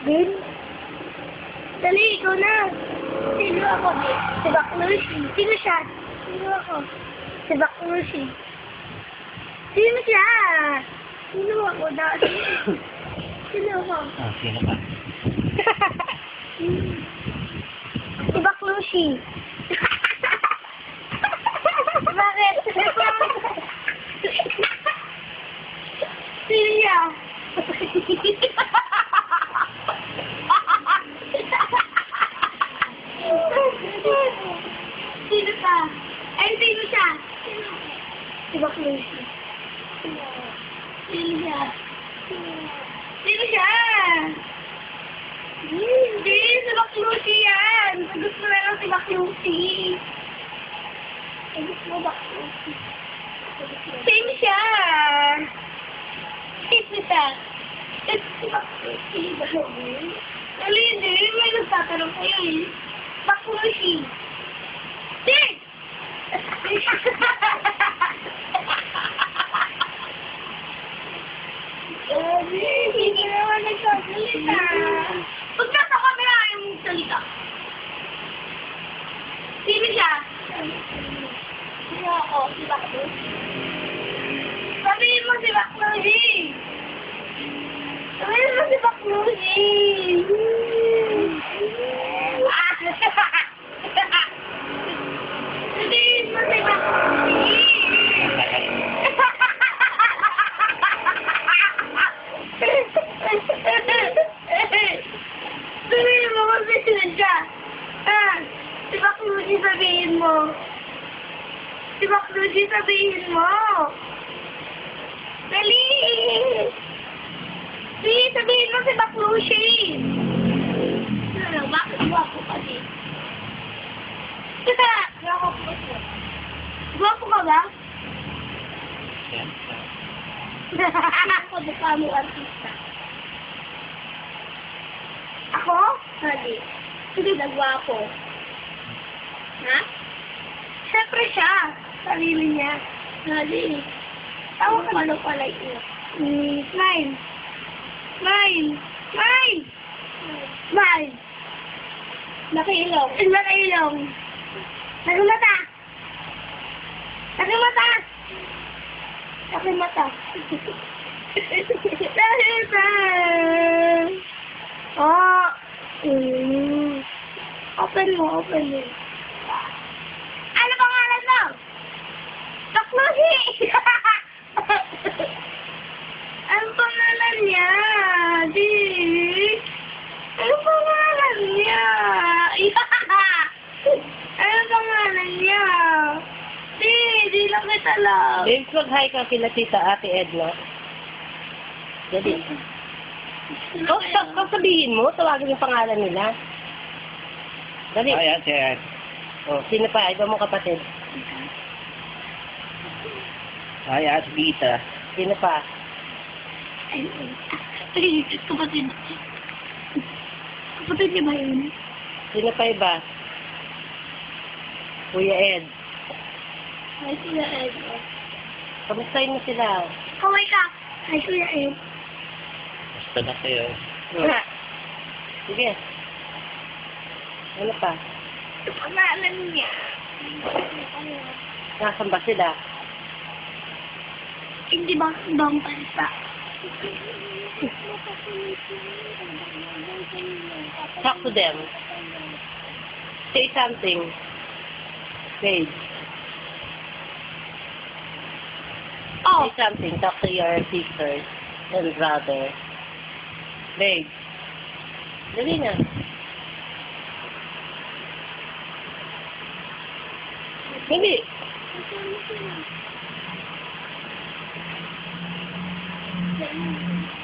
Din? Dali, ikaw na. Sino ako, Din? Si Baklushi. Sino siya? Sino ako? Si Baklushi. Sino siya? Sino ako dati? Sino ako? Ah, sino ba? Si Baklushi. Bakit? Sino siya? Sino ka? Ay, sino siya? Si Baklushi. Sino siya? Sino siya? Hindi, si Baklushi yan. Sagot mo na lang si Baklushi. Sagot mo Baklushi. Sino siya? Sino siya? Si Baklushi. Dali, hindi. May nagtatanong kayo eh. Baklushi. Di! Hindi naman nagsasalita. Huwag na sa camera yung salita. Sino siya? Sino ako? Si Baklushi. Sabihin mo si Baklushi. Sabihin mo si Baklushi. Sabihin mo si Baklushi. Sabihin mo kung sino siya. Si Baklushi sabihin mo. Si Baklushi sabihin mo. Dali! Sige, sabihin mo si Baklushi. Ano, bakit guwapo kasi? Kita! Guwapo ka ba? Siyempre. Ako, mukha mo artista. Ako? Hindi. Sige, nagwapo. Ha? Siyempre siya. Sarili niya. Hindi. Tawag ka ano pala yun? Smile. Smile. Smile. Smile. Nakilong. Nakilong. Nakimata. Nakimata. Nakimata. Nakimata. Oh. Open mo, open mo. Ano pangalan mo? Baklushi! Ano pangalan niya? Di. Ano pangalan niya? Ano pangalan niya? Di lang kita lang. James, mag-hi ka kila tita Ate Edna. Dali. Sabihin mo, tawagin yung pangalan nila. Dali. Ayan, siya. Oh, sino pa? Iba mo kapatid. Ayan, Dita. Sino pa? Ay, kapatid. Kapatid niya ba yun? Sino pa iba? Kuya Ed. Ay, Kuya Ed. Kamustahin mo sila? Kaway ka. Ay, Kuya Ed. Basta na kayo. Sige. Ano pa? Ang pangalan niya. Nasaan ba sila? Hindi ba ibang bansa? Talk to them. Say something. Babe. Oh, Say something. Talk to your sisters and brother. Babe. Dali na. Dali. Thank you.